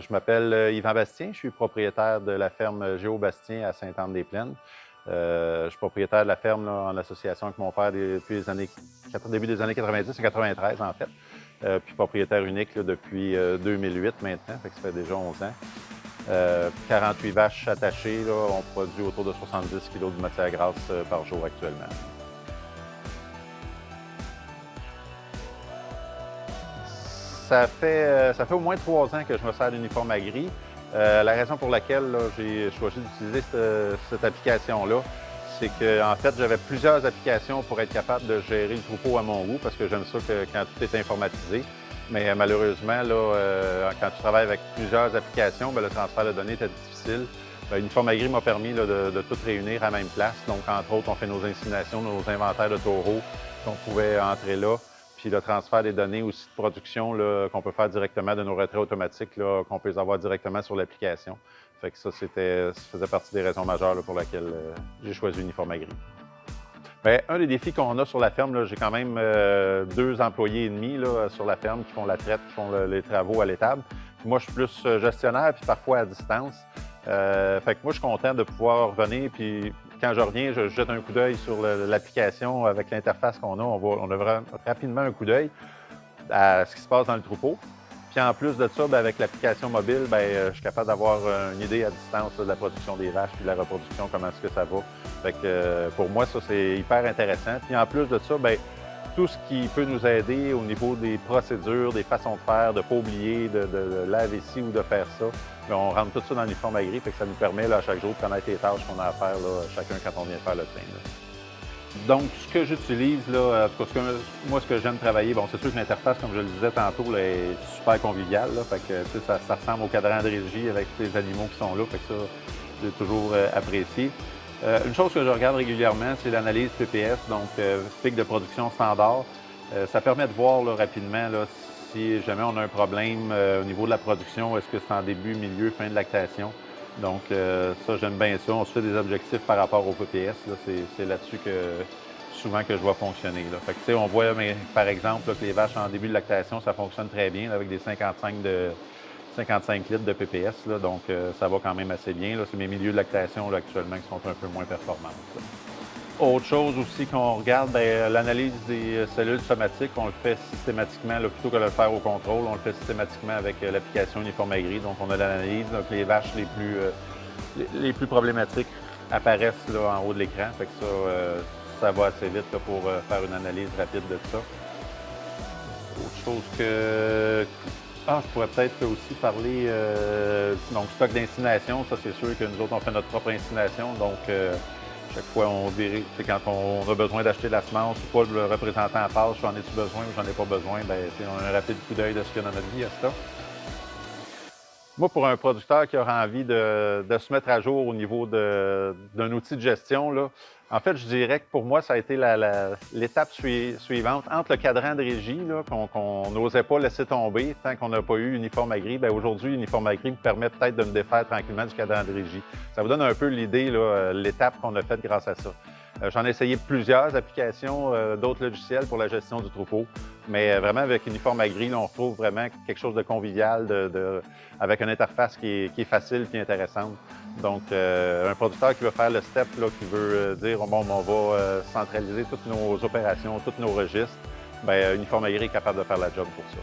Je m'appelle Yvan Bastien, je suis propriétaire de la ferme Géo Bastien à Sainte-Anne-des-Plaines. Je suis propriétaire de la ferme là, en association avec mon père depuis les années, début des années 90 et 93 en fait. Puis propriétaire unique là, depuis 2008 maintenant, fait que ça fait déjà 11 ans. 48 vaches attachées, là, on produit autour de 70 kg de matière grasse par jour actuellement. Ça fait au moins 3 ans que je me sers d'uniforme à gris. La raison pour laquelle j'ai choisi d'utiliser cette application-là, c'est qu'en fait, j'avais plusieurs applications pour être capable de gérer le troupeau à mon goût, parce que j'aime ça quand tout est informatisé. Mais malheureusement, là, quand tu travailles avec plusieurs applications, bien, le transfert de données était difficile. Uniforme à gris m'a permis là, de tout réunir à la même place. Donc, entre autres, on fait nos inséminations, nos inventaires de taureaux qu'on pouvait entrer là. Puis le transfert des données aussi de production qu'on peut faire directement de nos retraits automatiques, qu'on peut les avoir directement sur l'application. Fait que ça faisait partie des raisons majeures là, pour lesquelles j'ai choisi Uniforme à gris. Bien, un des défis qu'on a sur la ferme, j'ai quand même 2 employés et demi là, sur la ferme qui font la traite, qui font les travaux à l'étable. Moi, je suis plus gestionnaire, puis parfois à distance. Fait que moi, je suis content de pouvoir revenir, puis quand je reviens, je jette un coup d'œil sur l'application avec l'interface qu'on a. On a rapidement un coup d'œil à ce qui se passe dans le troupeau. Puis en plus de ça, bien, avec l'application mobile, bien, je suis capable d'avoir une idée à distance là, de la production des vaches puis de la reproduction, comment est-ce que ça va. Fait que pour moi, ça, c'est hyper intéressant. Puis en plus de ça, bien, tout ce qui peut nous aider au niveau des procédures, des façons de faire, de ne pas oublier de laver ci ou de faire ça. Bien, on rentre tout ça dans l'uniforme à gris, fait que ça nous permet là, chaque jour de connaître les tâches qu'on a à faire, là, chacun quand on vient faire le train. Là. Donc, ce que j'utilise, là, en tout cas, moi, ce que j'aime travailler, bon, c'est sûr que l'interface, comme je le disais tantôt, là, est super conviviale. Là, fait que, ça ressemble au cadran de régie avec tous les animaux qui sont là. Fait que ça, j'ai toujours apprécié. Une chose que je regarde régulièrement, c'est l'analyse PPS, donc pic de production standard. Ça permet de voir là, rapidement là, si jamais on a un problème au niveau de la production, est-ce que c'est en début, milieu, fin de lactation. Donc ça, j'aime bien ça. On se fait des objectifs par rapport au PPS. C'est là-dessus que souvent que je vois fonctionner. Là. Fait que, on voit, par exemple, là, que les vaches en début de lactation, ça fonctionne très bien là, avec des 55 litres de PPS, là, donc ça va quand même assez bien. C'est mes milieux de lactation là, actuellement qui sont un peu moins performants. Là. Autre chose aussi qu'on regarde, l'analyse des cellules somatiques, on le fait systématiquement, là, plutôt que de le faire au contrôle, on le fait systématiquement avec l'application Uniforme à gris. Donc on a l'analyse, donc les vaches les plus problématiques apparaissent là, en haut de l'écran. Fait que ça va assez vite là, pour faire une analyse rapide de ça. Autre chose que... je pourrais peut-être aussi parler donc stock d'insémination. Ça, c'est sûr que nous autres, on fait notre propre insémination. Donc, chaque fois, on vérifie quand on a besoin d'acheter de la semence ou pas, le représentant en passe, j'en ai-tu besoin ou j'en ai pas besoin, bien, on a un rapide coup d'œil de ce qu'il y a dans notre vie à ça. Moi, pour un producteur qui aura envie de se mettre à jour au niveau d'un outil de gestion, là, en fait, je dirais que pour moi, ça a été l'étape suivante. Entre le cadran de régie, qu'on n'osait pas laisser tomber tant qu'on n'a pas eu Uniforme à gris, bien aujourd'hui, Uniforme à gris me permet peut-être de me défaire tranquillement du cadran de régie. Ça vous donne un peu l'idée, l'étape qu'on a faite grâce à ça. J'en ai essayé plusieurs applications, d'autres logiciels pour la gestion du troupeau. Mais vraiment, avec Uniforme à gris, on retrouve vraiment quelque chose de convivial, avec une interface qui est facile et intéressante. Donc, un producteur qui veut faire le step, là, qui veut dire, bon, on va centraliser toutes nos opérations, tous nos registres, bien, Uniforme à gris est capable de faire la job pour ça.